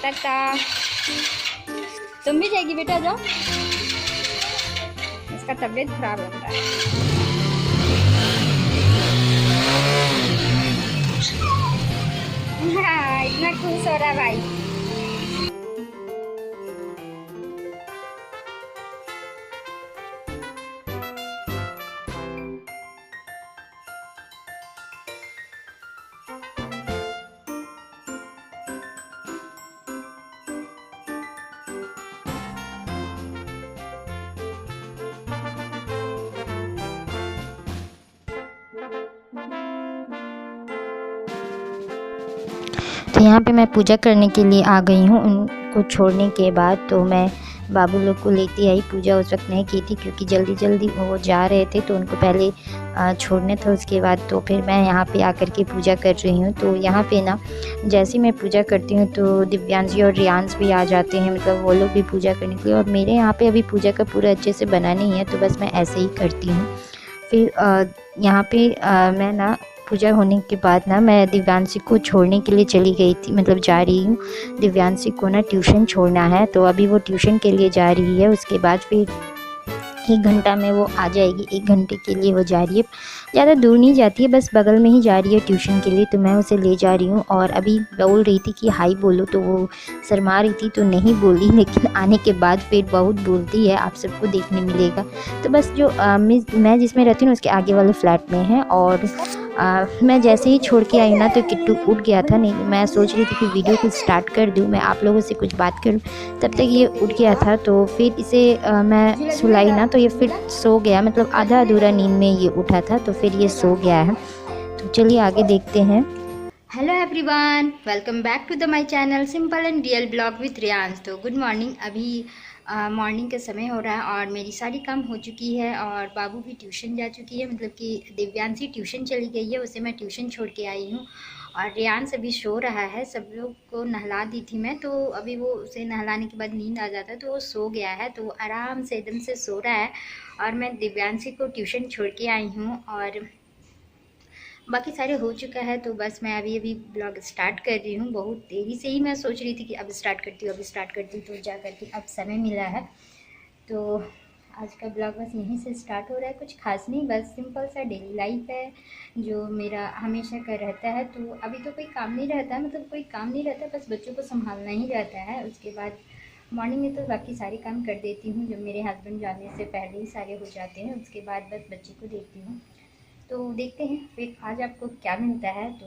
टाटा। तुम भी जाएगी बेटा, जाओ। इसका तबीयत खराब लग रहा है। हाँ, इतना खुश हो रहा है भाई। तो यहाँ पे मैं पूजा करने के लिए आ गई हूँ। उनको छोड़ने के बाद तो मैं बाबू लोग को लेती आई। पूजा उस वक्त नहीं की थी क्योंकि जल्दी जल्दी वो जा रहे थे, तो उनको पहले छोड़ने था। उसके बाद तो फिर मैं यहाँ पे आकर के पूजा कर रही हूँ। तो यहाँ पे ना जैसे मैं पूजा करती हूँ तो दिव्यांश जी और रियांश भी आ जाते हैं, मतलब वो लोग भी पूजा करने के लिए। और मेरे यहाँ पे अभी पूजा का पूरा अच्छे से बना नहीं है, तो बस मैं ऐसे ही करती हूँ। फिर यहाँ पे मैं ना पूजा होने के बाद ना मैं दिव्यांशी को छोड़ने के लिए चली गई थी, मतलब जा रही हूँ। दिव्यांशी को ना ट्यूशन छोड़ना है, तो अभी वो ट्यूशन के लिए जा रही है। उसके बाद फिर 1 घंटा में वो आ जाएगी। 1 घंटे के लिए वो जा रही है, ज़्यादा दूर नहीं जाती है, बस बगल में ही जा रही है ट्यूशन के लिए। तो मैं उसे ले जा रही हूँ। और अभी बोल रही थी कि हाई बोलो, तो वो शर्मा रही थी तो नहीं बोली, लेकिन आने के बाद फिर बहुत बोलती है, आप सबको देखने मिलेगा। तो बस जो मैं जिसमें रहती हूँ उसके आगे वाले फ्लैट में है। और मैं जैसे ही छोड़ के आई ना तो किट्टू उठ गया था। नहीं, मैं सोच रही थी कि वीडियो को स्टार्ट कर दूँ, मैं आप लोगों से कुछ बात करूँ, तब तक ये उठ गया था। तो फिर इसे मैं सुलाई ना तो ये फिर सो गया, मतलब आधा अधूरा नींद में ये उठा था, तो फिर ये सो गया है। तो चलिए आगे देखते हैं। Hello everyone, welcome back to the my channel simple and real blog with Riyansh. तो गुड मॉर्निंग। अभी मॉर्निंग का समय हो रहा है और मेरी सारी काम हो चुकी है और बाबू भी ट्यूशन जा चुकी है, मतलब कि दिव्यांशी ट्यूशन चली गई है, उसे मैं ट्यूशन छोड़ के आई हूँ। और रियांश अभी सो रहा है। सब लोग को नहला दी थी मैं, तो अभी वो उसे नहलाने के बाद नींद आ जाता है तो वो सो गया है, तो वो आराम से एकदम से सो रहा है। और मैं दिव्यांशी को ट्यूशन छोड़ के आई हूँ और बाकी सारे हो चुका है। तो बस मैं अभी अभी ब्लॉग स्टार्ट कर रही हूँ। बहुत देरी से ही मैं सोच रही थी कि अब स्टार्ट करती हूँ, अब स्टार्ट करती हूँ, तो जा करके अब समय मिला है। तो आज का ब्लॉग बस यहीं से स्टार्ट हो रहा है। कुछ खास नहीं, बस सिंपल सा डेली लाइफ है जो मेरा हमेशा का रहता है। तो अभी तो कोई काम नहीं रहता, मतलब कोई काम नहीं रहता, बस बच्चों को संभालना ही रहता है। उसके बाद मॉर्निंग में तो बाकी सारे काम कर देती हूँ, जो मेरे हस्बैंड जाने से पहले ही सारे हो जाते हैं। उसके बाद बस बच्चे को देखती हूँ। तो देखते हैं फिर आज आपको क्या मिलता है। तो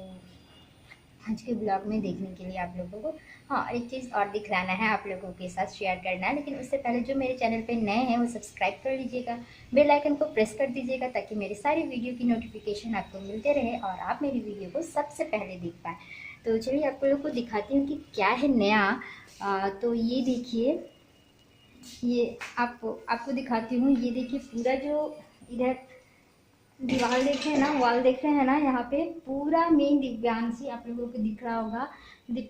आज के ब्लॉग में देखने के लिए आप लोगों को, हाँ, एक चीज़ और दिखलाना है, आप लोगों के साथ शेयर करना है। लेकिन उससे पहले जो मेरे चैनल पे नए हैं वो सब्सक्राइब कर लीजिएगा, बेल आइकन को प्रेस कर दीजिएगा, ताकि मेरी सारी वीडियो की नोटिफिकेशन आपको मिलते रहे और आप मेरी वीडियो को सबसे पहले देख पाएँ। तो चलिए आप लोगों को दिखाती हूँ कि क्या है नया। तो ये देखिए, ये आपको दिखाती हूँ। ये देखिए पूरा जो इधर दीवार देख रहे हैं ना, वॉल देख रहे हैं ना, यहाँ पे पूरा में दिव्यांशी, आप लोगों को दिख रहा होगा,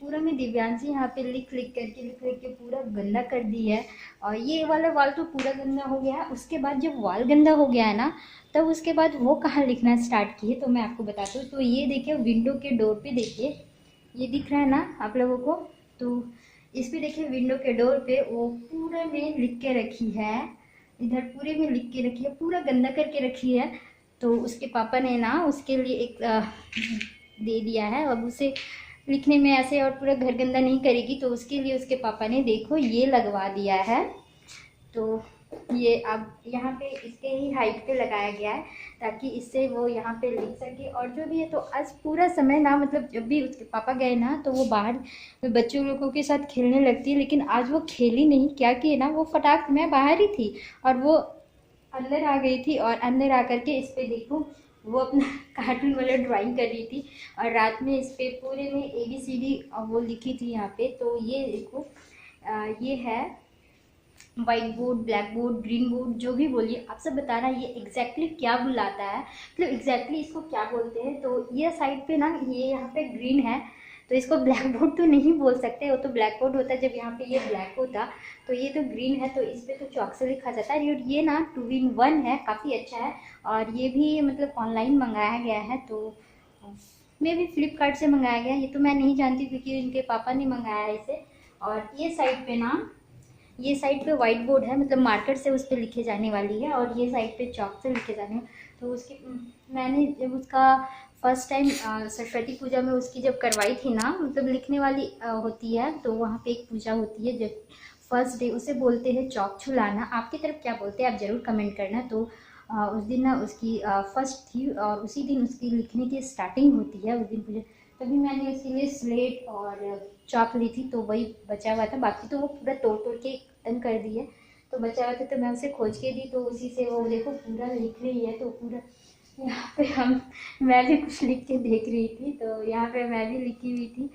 पूरा में दिव्यांशी यहाँ पे लिख लिख के पूरा गंदा कर दी है। और ये वाला वॉल तो पूरा गंदा हो गया है। उसके बाद जब वॉल गंदा हो गया है ना, तब उसके बाद वो कहाँ लिखना स्टार्ट किए, तो मैं आपको बताती हूँ। तो ये देखिए विंडो के डोर पे देखिए, ये दिख रहा है ना आप लोगों को। तो इस पे देखिए विंडो के डोर पे वो पूरा में लिख के रखी है, इधर पूरे में लिख के रखी है, पूरा गंदा करके रखी है। तो उसके पापा ने ना उसके लिए एक दे दिया है। अब उसे लिखने में ऐसे और पूरा घर गंदा नहीं करेगी, तो उसके लिए उसके पापा ने देखो ये लगवा दिया है। तो ये अब यहाँ पे इसके ही हाइट पे लगाया गया है, ताकि इससे वो यहाँ पे लिख सके। और जो भी है, तो आज पूरा समय ना, मतलब जब भी उसके पापा गए ना, तो वो बाहर बच्चों लोगों के साथ खेलने लगती है, लेकिन आज वो खेली नहीं। क्या किए ना, वो फटाक मैं बाहर ही थी और वो अंदर आ गई थी। और अंदर आकर के इस पे देखो वो अपना कार्टून वाला ड्राइंग कर रही थी। और रात में इस पे पूरे में ABCD वो लिखी थी यहाँ पे। तो ये देखो, ये है white board, black board, green board, जो भी बोलिए आप सब बताना ये एग्जैक्टली क्या बुलाता है, मतलब एग्जैक्टली इसको क्या बोलते हैं। तो ये साइड पे ना, ये यहाँ पे ग्रीन है, तो इसको ब्लैक बोर्ड तो नहीं बोल सकते, वो तो ब्लैक बोर्ड होता है जब यहाँ पे ये ब्लैक होता। तो ये तो ग्रीन है, तो इस पर तो चॉक से लिखा जाता है। और ये ना 2-in-1 है, काफ़ी अच्छा है। और ये भी मतलब ऑनलाइन मंगाया गया है, तो मे भी फ्लिपकार्ट से मंगाया गया, ये तो मैं नहीं जानती क्योंकि इनके पापा ने मंगाया है इसे। और ये साइड पे ना, ये साइड पे वाइट बोर्ड है, मतलब मार्कर से उस पर लिखे जाने वाली है, और ये साइड पे चॉक से लिखे जाने हैं। तो उसकी मैंने जब उसका फर्स्ट टाइम सरस्वती पूजा में उसकी जब करवाई थी ना, मतलब लिखने वाली होती है, तो वहाँ पे एक पूजा होती है जब फर्स्ट डे, उसे बोलते हैं चौक छुलाना। आपकी तरफ क्या बोलते हैं आप ज़रूर कमेंट करना। तो उस दिन ना उसकी फर्स्ट थी, और उसी दिन उसकी लिखने की स्टार्टिंग होती है, उस दिन पूजा। तभी मैंने उसके लिए स्लेट और चॉक ली थी, तो वही बचा हुआ था, बाकी तो वो पूरा तोड़ तोड़ के खत्म कर दिए। तो बचा हुआ था तो मैं उसे खोज के दी, तो उसी से वो देखो पूरा लिख रही है। तो पूरा यहाँ पे मैं भी कुछ लिख के देख रही थी, तो यहाँ पे मैं भी लिखी हुई थी,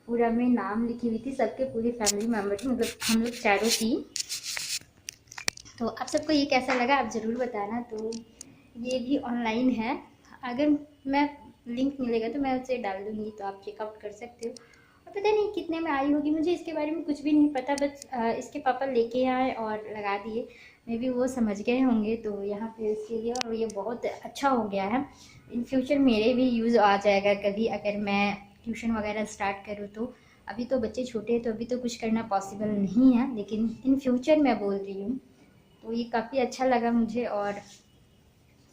पूरा में नाम लिखी हुई थी सबके, पूरी फैमिली मेम्बर, मतलब हम लोग चारों थी। तो आप सबको ये कैसा लगा आप ज़रूर बताना। तो ये भी ऑनलाइन है, अगर मैं लिंक मिलेगा तो मैं उसे डाल दूँगी, तो आप चेकआउट कर सकते हो। और पता नहीं कितने में आई होगी, मुझे इसके बारे में कुछ भी नहीं पता, बस इसके पापा लेके आए और लगा दिए, मे बी वो समझ गए होंगे। तो यहाँ पे इसके लिए, और ये बहुत अच्छा हो गया है, इन फ्यूचर मेरे भी यूज़ आ जाएगा कभी, अगर मैं ट्यूशन वगैरह स्टार्ट करूँ तो। अभी तो बच्चे छोटे हैं, तो अभी तो कुछ करना पॉसिबल नहीं है, लेकिन इन फ्यूचर मैं बोल रही हूँ। तो ये काफ़ी अच्छा लगा मुझे, और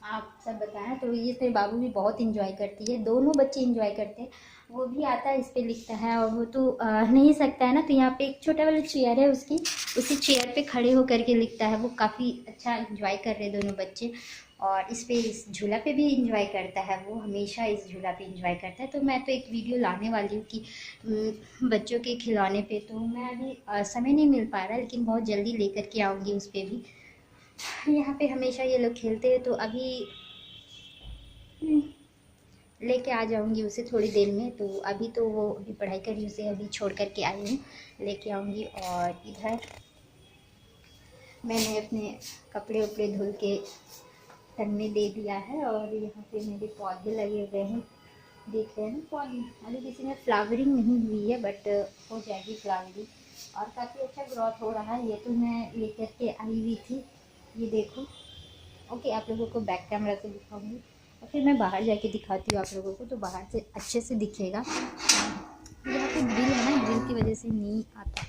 आप सब बताएं। तो ये फिर बाबू भी बहुत इंजॉय करती है, दोनों बच्चे इंजॉय करते हैं। वो भी आता है, इस पे लिखता है, और वो तो नहीं सकता है ना, तो यहाँ पे एक छोटा वाला चेयर है उसकी, उसी चेयर पे खड़े होकर के लिखता है। वो काफ़ी अच्छा इंजॉय कर रहे हैं दोनों बच्चे। और इस झूला पे भी इंजॉय करता है, वो हमेशा इस झूला पे इंजॉय करता है। तो मैं तो एक वीडियो लाने वाली हूँ कि बच्चों के खिलौने पे, तो मैं अभी समय नहीं मिल पा रहा, लेकिन बहुत जल्दी लेकर के आऊँगी उस पर भी। यहाँ पे हमेशा ये लोग खेलते हैं, तो अभी लेके आ जाऊंगी उसे थोड़ी देर में। तो अभी तो वो अभी पढ़ाई कर रही, उसे अभी छोड़ कर के आई हूँ, लेके आऊँगी। और इधर मैंने अपने कपड़े उपड़े धुल के टंगने दे दिया है, और यहाँ पे मेरे पौधे लगे हुए हैं, देख रहे हैं पौधे। अभी किसी में फ्लावरिंग नहीं हुई है, बट हो जाएगी फ्लावरिंग, और काफ़ी अच्छा ग्रोथ हो रहा है। ये तो मैं लेकर के आई हुई थी, ये देखो। ओके, आप लोगों को बैक कैमरा से दिखाऊंगी, और फिर मैं बाहर जाके दिखाती हूँ आप लोगों को, तो बाहर से अच्छे से दिखेगा। यहाँ पे ग्रिल है ना, ग्रिल की वजह से नहीं आता।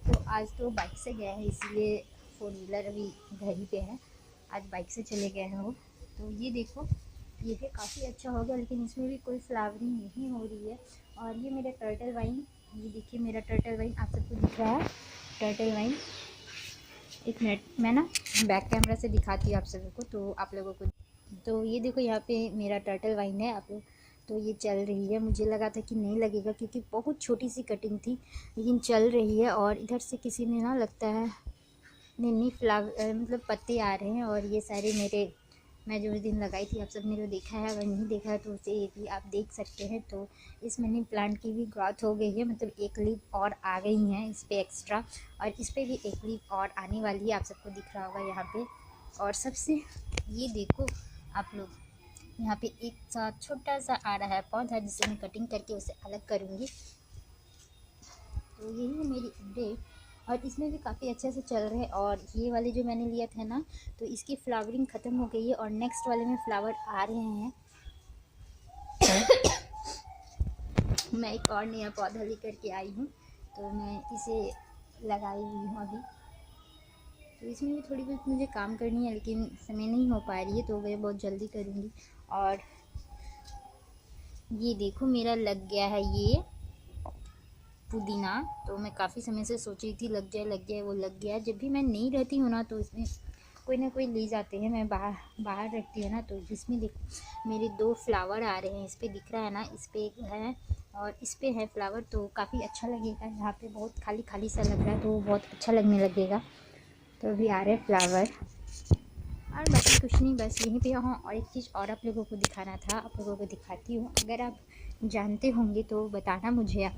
तो आज तो बाइक से गए हैं, इसलिए 4 व्हीलर अभी घर ही पे है, आज बाइक से चले गए हैं वो। तो ये देखो, ये भी काफ़ी अच्छा हो गया, लेकिन इसमें भी कोई फ्लावरिंग नहीं हो रही है। और ये मेरा टर्टल वाइन, ये देखिए मेरा टर्टल वाइन आप सबको दिख रहा है, टर्टल वाइन। एक मिनट मैं ना बैक कैमरा से दिखाती हूँ आप सबको, तो आप लोगों को। तो ये देखो यहाँ पे मेरा टर्टल वाइन है आप लोग, तो ये चल रही है। मुझे लगा था कि नहीं लगेगा, क्योंकि बहुत छोटी सी कटिंग थी, लेकिन चल रही है। और इधर से किसी ने ना, लगता है नन्ही फ्लावर, मतलब पत्ते आ रहे हैं। और ये सारे मेरे, मैं जो उस दिन लगाई थी, आप सब ने जो देखा है, अगर नहीं देखा है तो उसे भी आप देख सकते हैं। तो इस मनी प्लांट की भी ग्रोथ हो गई है, मतलब एक लीफ और आ गई हैं इस पर एक्स्ट्रा, और इस पर भी एक लीफ और आने वाली है, आप सबको दिख रहा होगा यहाँ पे। और सबसे ये देखो आप लोग, यहाँ पे एक साथ छोटा सा आ रहा है पौधा, जिसे मैं कटिंग करके उसे अलग करूँगी। तो यही है मेरी अपडेट, और इसमें भी काफ़ी अच्छे से चल रहे हैं। और ये वाले जो मैंने लिया था ना, तो इसकी फ्लावरिंग ख़त्म हो गई है, और नेक्स्ट वाले में फ्लावर आ रहे हैं। मैं एक और नया पौधा लेकर के आई हूँ, तो मैं इसे लगाई हुई हूँ अभी। तो इसमें भी थोड़ी बहुत मुझे काम करनी है, लेकिन समय नहीं हो पा रही है, तो मैं बहुत जल्दी करूँगी। और ये देखो मेरा लग गया है ये पुदीना, तो मैं काफ़ी समय से सोच रही थी लग जाए, वो लग गया। जब भी मैं नहीं रहती हूँ ना, तो इसमें कोई ना कोई ले जाते हैं, मैं बाहर रखती है ना। तो इसमें देखो मेरे 2 फ्लावर आ रहे हैं, इस पर दिख रहा है ना, इस पर एक है और इस पर है फ्लावर, तो काफ़ी अच्छा लगेगा। यहाँ पे बहुत खाली खाली सा लग रहा है, तो वो बहुत अच्छा लगने लगेगा। तो अभी आ रहे हैं फ्लावर, और बाकी कुछ नहीं, बस यहीं पे। हाँ, और एक चीज़ और आप लोगों को दिखाना था, आप लोगों को दिखाती हूँ, अगर आप जानते होंगे तो बताना मुझे आप।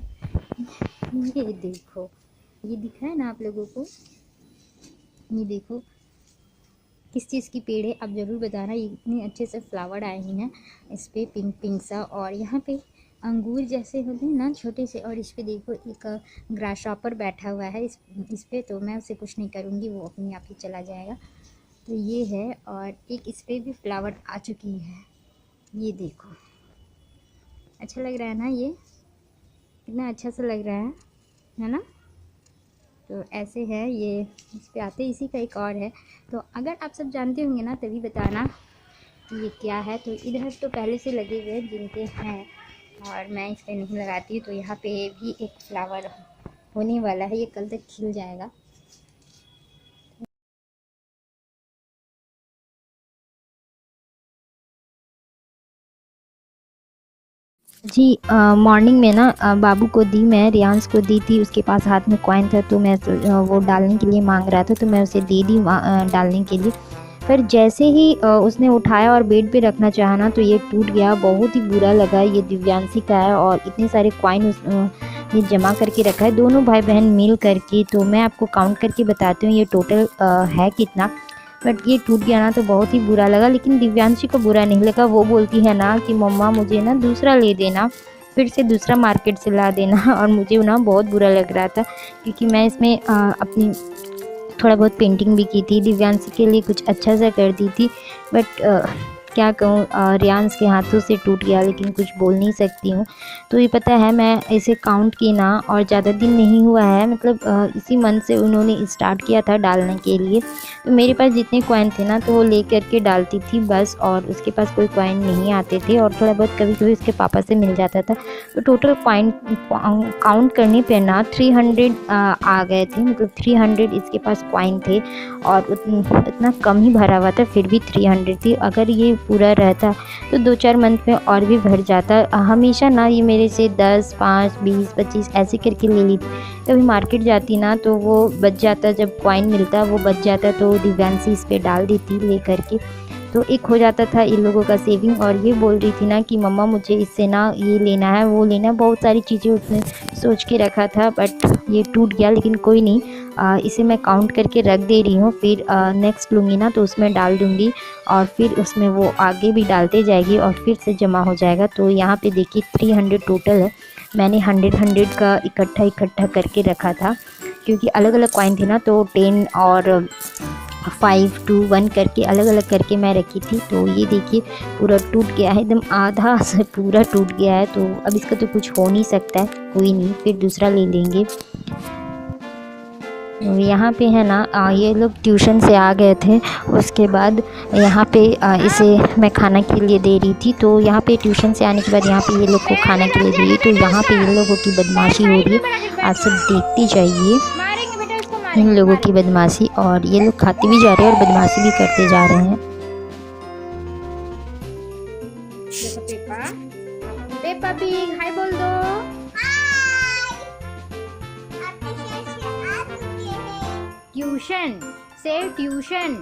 ये देखो, ये दिख रहा है ना आप लोगों को, ये देखो किस चीज़ की पेड़ है, आप ज़रूर बताना। ये इतने अच्छे से फ्लावर आए हैं इस पर, पिंक पिंक सा, और यहाँ पे अंगूर जैसे होते हैं ना छोटे से। और इस पर देखो एक ग्रास शॉपर बैठा हुआ है इस पर, तो मैं उसे कुछ नहीं करूँगी, वो अपने आप ही चला जाएगा। तो ये है, और एक इस पर भी फ्लावर आ चुकी है, ये देखो। अच्छा लग रहा है ना, ये कितना अच्छा सा लग रहा है ना। तो ऐसे है ये, इस पे आते इसी का एक और है। तो अगर आप सब जानते होंगे ना तभी बताना कि ये क्या है। तो इधर तो पहले से लगे हुए जिनके हैं और मैं इस पर नहीं लगाती हूँ। तो यहाँ पे भी एक फ्लावर होने वाला है, ये कल तक खिल जाएगा। जी मॉर्निंग में ना बाबू को दी, मैं रियांस को दी थी, उसके पास हाथ में कॉइन था तो मैं वो डालने के लिए मांग रहा था तो मैं उसे दे दी डालने के लिए। फिर जैसे ही उसने उठाया और बेड पे रखना चाहा ना तो ये टूट गया, बहुत ही बुरा लगा। ये दिव्यांशी का है और इतने सारे कॉइन ये जमा करके रखा है दोनों भाई बहन मिल करके। तो मैं आपको काउंट करके बताती हूँ ये टोटल है कितना। बट ये टूट गया ना तो बहुत ही बुरा लगा, लेकिन दिव्यांशी को बुरा नहीं लगा। वो बोलती है ना कि मम्मा मुझे ना दूसरा ले देना, फिर से दूसरा मार्केट से ला देना। और मुझे ना बहुत बुरा लग रहा था क्योंकि मैं इसमें अपनी थोड़ा बहुत पेंटिंग भी की थी, दिव्यांशी के लिए कुछ अच्छा सा कर दी थी। बट क्या कहूँ, रियांस के हाथों से टूट गया, लेकिन कुछ बोल नहीं सकती हूँ। तो ये पता है मैं इसे काउंट की ना और ज़्यादा दिन नहीं हुआ है, मतलब इसी मंथ से उन्होंने स्टार्ट किया था डालने के लिए। तो मेरे पास जितने कॉइन थे ना तो वो ले करके डालती थी बस, और उसके पास कोई कॉइन नहीं आते थे और थोड़ा बहुत कभी कभी उसके पापा से मिल जाता था। तो टोटल कॉइन काउंट करने पे ना 300 आ गए थे, मतलब 300 इसके पास कॉइन थे और उतना कम ही भरा हुआ था, फिर भी 300 थी। अगर ये पूरा रहता तो 2-4 मंथ में और भी भर जाता। हमेशा ना ये मेरे से 10, 5, 20, 25 ऐसे करके ले ली। कभी मार्केट जाती ना तो वो बच जाता, जब कॉइन मिलता वो बच जाता तो दिव्यांशी इस पे डाल देती ले करके। तो एक हो जाता था इन लोगों का सेविंग। और ये बोल रही थी ना कि मम्मा मुझे इससे ना ये लेना है वो लेना है, बहुत सारी चीज़ें उसने सोच के रखा था बट ये टूट गया। लेकिन कोई नहीं, इसे मैं काउंट करके रख दे रही हूँ, फिर नेक्स्ट लूँगी ना तो उसमें डाल दूँगी और फिर उसमें वो आगे भी डालते जाएगी और फिर से जमा हो जाएगा। तो यहाँ पे देखिए 300 टोटल है। मैंने 100 का इकट्ठा करके रखा था क्योंकि अलग अलग कॉइन थे ना, तो 10 और 5 to 1 करके अलग अलग करके मैं रखी थी। तो ये देखिए पूरा टूट गया है, एकदम आधा से पूरा टूट गया है। तो अब इसका तो कुछ हो नहीं सकता है, कोई नहीं, फिर दूसरा ले लेंगे। तो यहाँ पे है ना ये लोग ट्यूशन से आ गए थे, उसके बाद यहाँ पे इसे मैं खाना के लिए दे रही थी। तो यहाँ पे ट्यूशन से आने के बाद यहाँ पे ये लोग को खाना के लिए दे रही। तो यहाँ पे ये लोगों की बदमाशी हो रही है, आप सब देखते जाइए इन लोगों की बदमाशी। और ये लोग खाते भी जा रहे हैं और बदमाशी भी करते जा रहे हैं। पेपा पिग हाय बोल दो। ट्यूशन से ट्यूशन,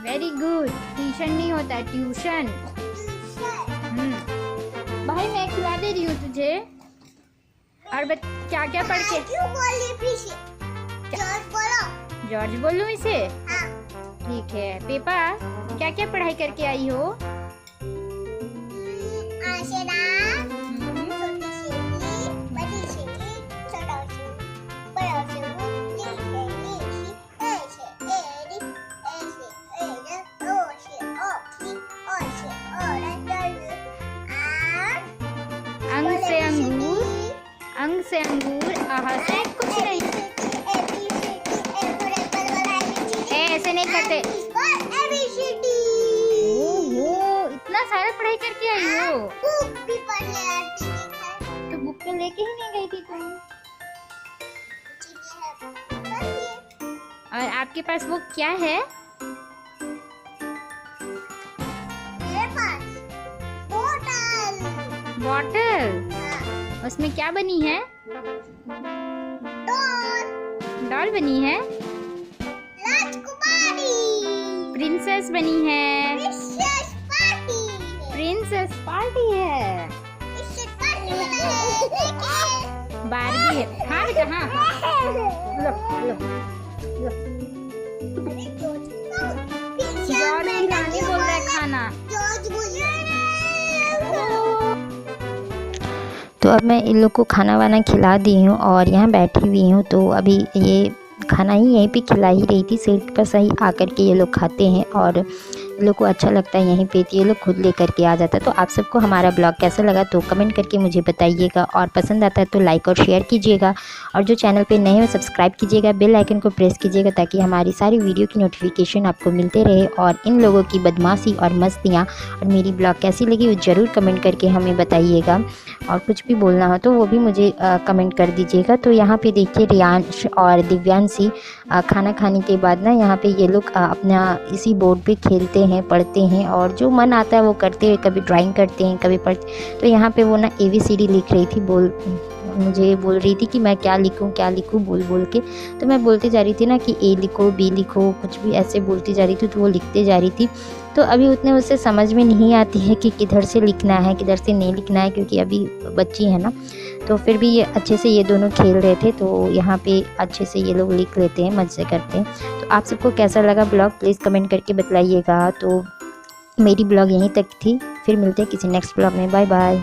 वेरी गुड। ट्यूशन नहीं होता ट्यूशन। भाई मैं खिला दे रही हूँ तुझे। और क्या क्या पढ़ के जॉर्ज बोलूं इसे? ठीक है। पेपा क्या क्या पढ़ाई करके आई हो? अंग से अंगूर, अंग से अंगूर, आहा से कुछ नहीं। ऐसे नहीं करते। ओहो, इतना सारा पढ़ाई करके आई हो। बुक भी पढ़ने आती है। तो बुक तो लेके ही नहीं गई थी तुम। और आपके पास वो क्या है? मेरे पास बोतल। बॉटल। उसमें क्या बनी है? डॉल बनी है। राजकुमारी। प्रिंसेस बनी है। Princess party. प्रिंसेस पार्टी है। प्रिंसेस पार्टी है। बारबी है। हाँ बेटा हाँ। लो लो लो। जॉर्ज खिलाने बोल रहा है खाना। तो अब मैं इन लोग को खाना वाना खिला दी हूँ और यहाँ बैठी हुई हूँ। तो अभी ये खाना ही यहीं पे खिला ही रही थी, सीट पर सही आकर के ये लोग खाते हैं। और ये लोग को अच्छा लगता है यहीं पे, तो ये लोग खुद लेकर के आ जाता है। तो आप सबको हमारा ब्लॉग कैसा लगा तो कमेंट करके मुझे बताइएगा, और पसंद आता है तो लाइक और शेयर कीजिएगा, और जो चैनल पे नए हो सब्सक्राइब कीजिएगा, बेल आइकन को प्रेस कीजिएगा ताकि हमारी सारी वीडियो की नोटिफिकेशन आपको मिलते रहे। और इन लोगों की बदमाशी और मस्तियाँ और मेरी ब्लॉग कैसी लगी वो ज़रूर कमेंट करके हमें बताइएगा, और कुछ भी बोलना हो तो वो भी मुझे कमेंट कर दीजिएगा। तो यहाँ पे देखिए रियांश और दिव्यांशी खाना खाने के बाद ना यहाँ पे ये लोग अपना इसी बोर्ड पे खेलते हैं, पढ़ते हैं, और जो मन आता है वो करते हैं, कभी ड्राइंग करते हैं, कभी पढ़ते। तो यहाँ पे वो ना ABCD लिख रही थी, मुझे बोल रही थी कि मैं क्या लिखूं बोल बोल के। तो मैं बोलती जा रही थी ना कि A लिखो, B लिखो, कुछ भी ऐसे बोलती जा रही थी, तो वो लिखते जा रही थी। तो अभी उतने उससे समझ में नहीं आती है कि किधर से लिखना है किधर से नहीं लिखना है, क्योंकि अभी बच्ची है ना। तो फिर भी ये अच्छे से ये दोनों खेल रहे थे, तो यहाँ पे अच्छे से ये लोग लिख लेते हैं, मज़े करते हैं। तो आप सबको कैसा लगा ब्लॉग प्लीज़ कमेंट करके बताइएगा। तो मेरी ब्लॉग यहीं तक थी, फिर मिलते हैं किसी नेक्स्ट ब्लॉग में। Bye bye.